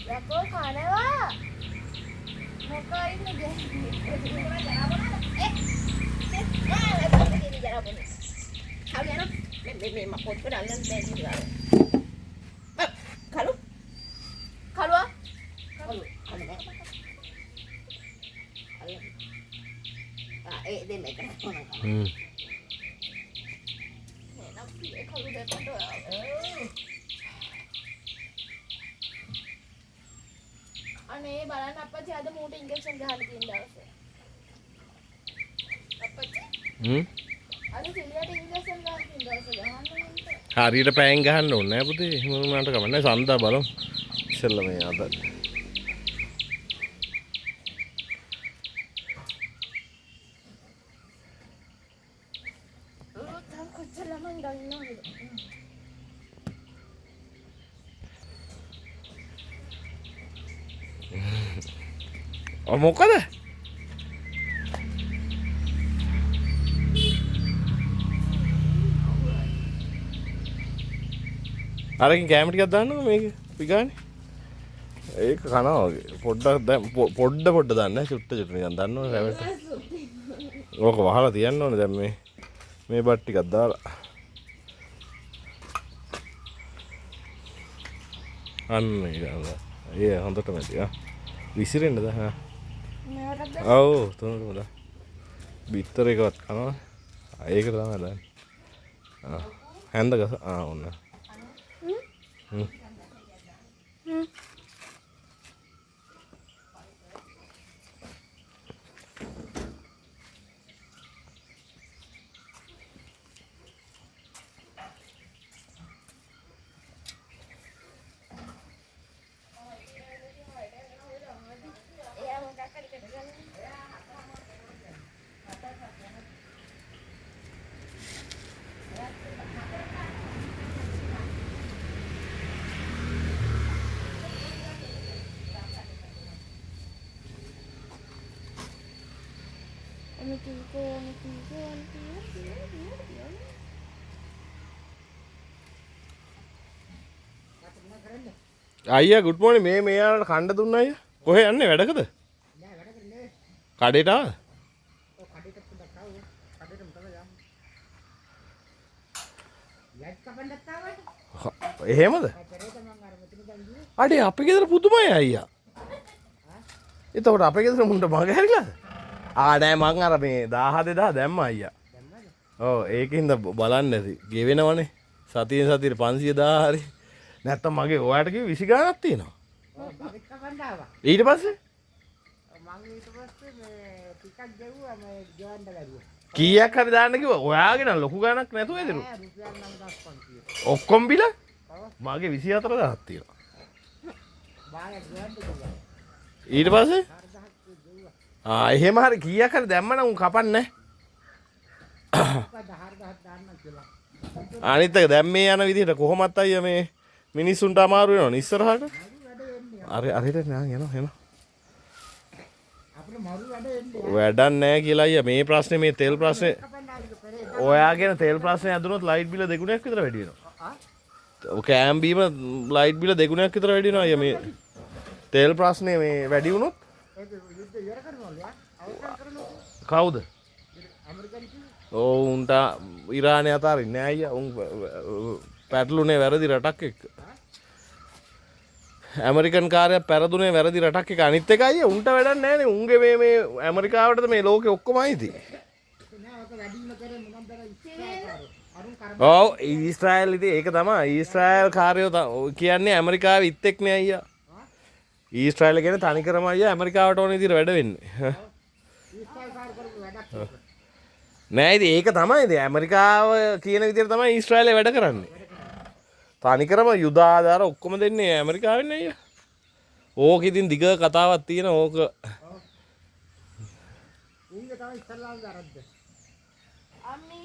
Yako kanewa. Moka ini අනේ බලන්න අප්පච්චි අද මූට ඉන්ජෙක්ෂන් ගහලා තියෙන දවසේ. අප්පච්චි අද සිලියට ඉන්ජෙක්ෂන් ගහලා තියෙන දවසේ ගහන්න. හරියට පෑන් ගහන්න ඕනේ නෑ පුතේ. එහෙම වුණාට කමන්නේ. සන්දා බලමු. ඉස්සෙල්ලා මේ අද. තාම කොච්චර ළමයි ගන්නවද? මොකද? අරකින් කැම ටිකක් දාන්නකෝ මේක පිගානේ. ඒක කනවා වගේ. පොඩ්ඩක් දැන් පොඩ්ඩ දාන්න චුට්ට නිකන් දාන්න ඕනේ රැවට්. ඕක වහලා තියන්න ඕනේ දැන් මේ බත් ටිකක් දාලා. අන්න ඒ හොඳට මැදි ආ. විසිරෙන්නද හා ඔව් තුනටම දා බිත්තර එකවත් කනවා ඒක තමයි දාන්නේ හැන්ද ගස ඔන්න අයියා good morning මේ යාලට කණ්ඩ දුන්නා අයියා කොහෙ යන්නේ වැඩකද නෑ වැඩකට නෙවෙයි කඩේට ආවද ඔව් කඩේට පොඩ්ඩක් ආවෝ කඩේටම තමයි යන්නේ ලයිට් කපන්නත් ආවද එහෙමද අඩේ අපේ ගෙදර පුදුමයි අයියා එතකොට අපේ ගෙදර මුන්ට මග හැරිලාද නෑ මං අර මේ 10000 දැම්මා අයියා ඔව් ඒකින්ද බලන්න ඇති ගෙවෙනවනේ සතියෙන් සතියට 500000 හරි නැත්තම් මගේ ඔයාට කිව්ව 20 ගාණක් තියෙනවා ඔව් මගෙත් කපන්න ආවා ඊට පස්සේ මං ඊට පස්සේ මේ ටිකක් ගෙව්වා මේ ජොයන්ඩ ගරුවා කීයක් හරි දාන්න කිව්වා ඔයාගේ නම් ලොකු ගාණක් නැතුව එදිරු නෑ රුපියල් 9500 ඔක්කොම බිල මගේ 24000ක් තියෙනවා බාගේ ජොයන්ඩ ගියා ඊට පස්සේ එහෙම හරි කීයක් හරි දැම්මනම් උන් කපන්නේ අනිත් එක දැන් මේ යන විදිහට කොහොමත් අයියා මේ මිනිස්සුන්ට අමාරු වෙනවනේ ඉස්සරහට අරහෙට නෑ යනවා එනවා අපිට මරු වැඩ එන්නේ වැඩක් නෑ කියලා අයියා මේ ප්‍රශ්නේ මේ තෙල් ප්‍රශ්නේ ඔයාගෙන තෙල් ප්‍රශ්නේ ඇදුනොත් ලයිට් බිල දෙගුණයක් විතර වැඩි වෙනවා ඔය කෑම් බීම ලයිට් බිල දෙගුණයක් විතර වැඩි වෙනවා අයියා මේ තෙල් ප්‍රශ්නේ මේ වැඩි වුණොත් යුද්ධ ඉවර කරනවලු අවසන් කරනවා කවුද ඔව් උන්ට ඉරානය අතාරින්නේ නෑ අයියා උන් පැටලුනේ වැරදි රටක් එක්ක ඇමරිකන් කාර්යයක් පෙරදුනේ වැරදි රටක් එක්ක අනිත් එක අයියා උන්ට වැඩක් නෑනේ උන්ගේ මේ ඇමරිකාවටද මේ ලෝකෙ ඔක්කොම අයිති ඔව් ඊශ්‍රායල් ඉතින් ඒක තමයි ඊශ්‍රායල් කාර්යෝ කියන්නේ ඇමරිකාවේ ඉත්තෙක් නේ අයියා ඊශ්‍රායල් කියන්නේ තනිකරම අයියා ඇමරිකාවට ඕන විදිහට වැඩ වෙන්නේ නෑ ඉතින් ඒක තමයි ඉතින් ඇමරිකාව කියන විදිහට තමයි ඊශ්‍රායලේ වැඩ කරන්නේ තනිකරම යුද ආධාර ඔක්කොම දෙන්නේ ඇමරිකාවෙන් අයියා ඕක ඉතින් දිග කතාවක් තියෙන ඕක උන්ගේ තමයි ඉස්සල්ලාම ආරද්ද අම්මි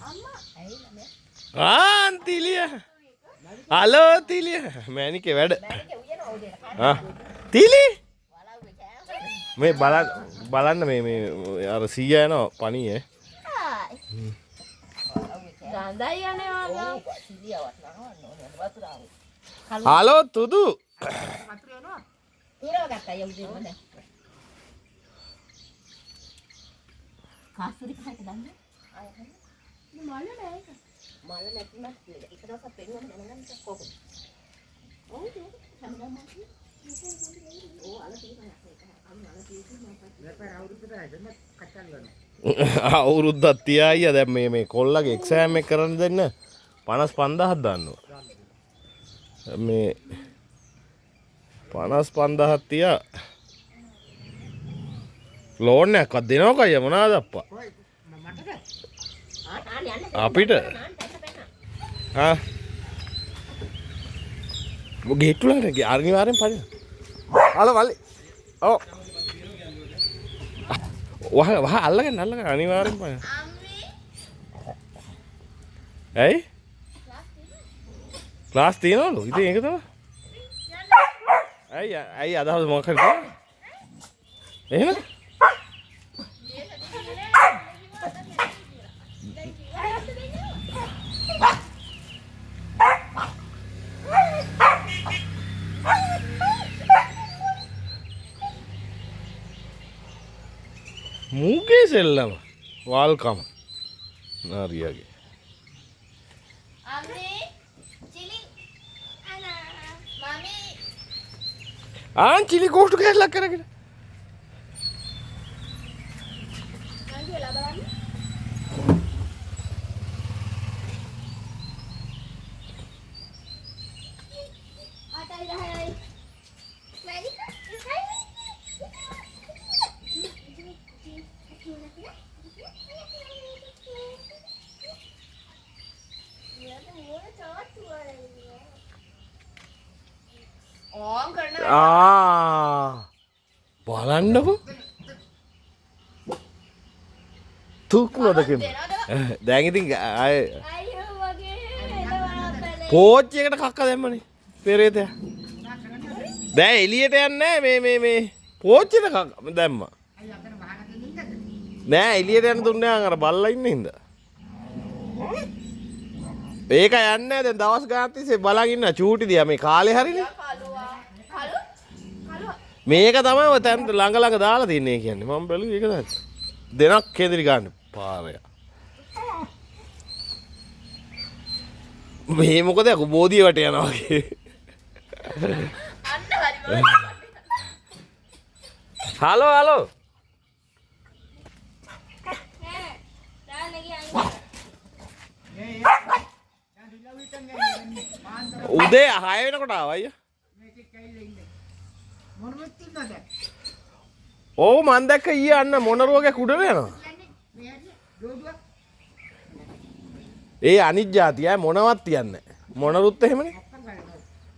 අම්මා ඇයිලා මේ අන්තිලිය හලෝ තිලිය මෑනිකේ වැඩ තීලි මේ බලන්න මේ අර සීයා යනවා පණියේ ගඳයි යන්නේ වාලා. හලෝ තුදු ඊරව ගත්තා යුදේ මොකද? කාසුරි කහට දාන්න. ආයෙත් මල නෑ ඒක. මල නැතිනම් එක දවසක් පෙන්වන්න දැනගන්න කොහොමද? ඔව් ඒක හැමදාම ඕ අල තියෙනවා ඒක. අන්න අල තියෙනවා අවුරුද්දක් තියා අයියා දැන් මේ කොල්ලගේ එක්සෑම් එක කරන්න දෙන්න 55000ක් දාන්නවා මේ 55000ක් තියා ලෝන් එකක්වත් දෙනවක අයියා මොනවාද අප්පා අපිට ආ ගේට්ටුලට අනිවාර්යෙන් පදින හලෝ වලි ඔව් වහ අල්ලගන්න අනිවාර්යෙන් පදින ඇයි ක්ලාස් තියෙනවලු ඉතින් ඒක තමයි ඇයි අදහස් මොකක් හරි තියෙනවද එහෙනම් मूगे सेल्लम वालकम नारियागे चिली गोश्त कैसे लग कर බලන්නකො තුක් නොදකින් දැන් ඉතින් අය පෝච්චියකට කක්ක දැම්මනේ පෙරේතයා දැන් එළියට යන්නේ මේ පෝච්චියට කක්ක දැම්මා නෑ එළියට යන්න දුන්නේ අර බල්ලා ඉන්නේ හින්දා ඒක යන්නේ දැන් දවස් ගානක් තිස්සේ බලන් ඉන්න චූටි දියා මේ කාලේ හරිනේ මේක තමයි ඔය තැන් ළඟ දාලා තින්නේ කියන්නේ මම බැලුවේ ඒක තමයි දෙනක් කේදරි ගන්න පාරය මේ මොකද අකු බෝධිය වට යනවා වගේ අන්න හරි හලෝ උදේ 6 වෙනකොට ආවා අයියා ඔව් මන් දැක්ක ඊයේ අන්න මොනරුවගේ කුඩර යනවා ඒ අනිත් જાතිය මොනවත් තියන්නේ මොනරුත් එහෙමනේ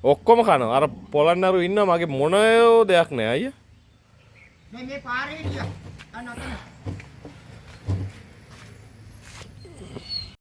ඔක්කොම කනවා අර පොළන්නරු ඉන්නවා මගේ මොනයෝ දෙයක් නෑ අයියා මේ පාරේ ඉන්න අන්න අතන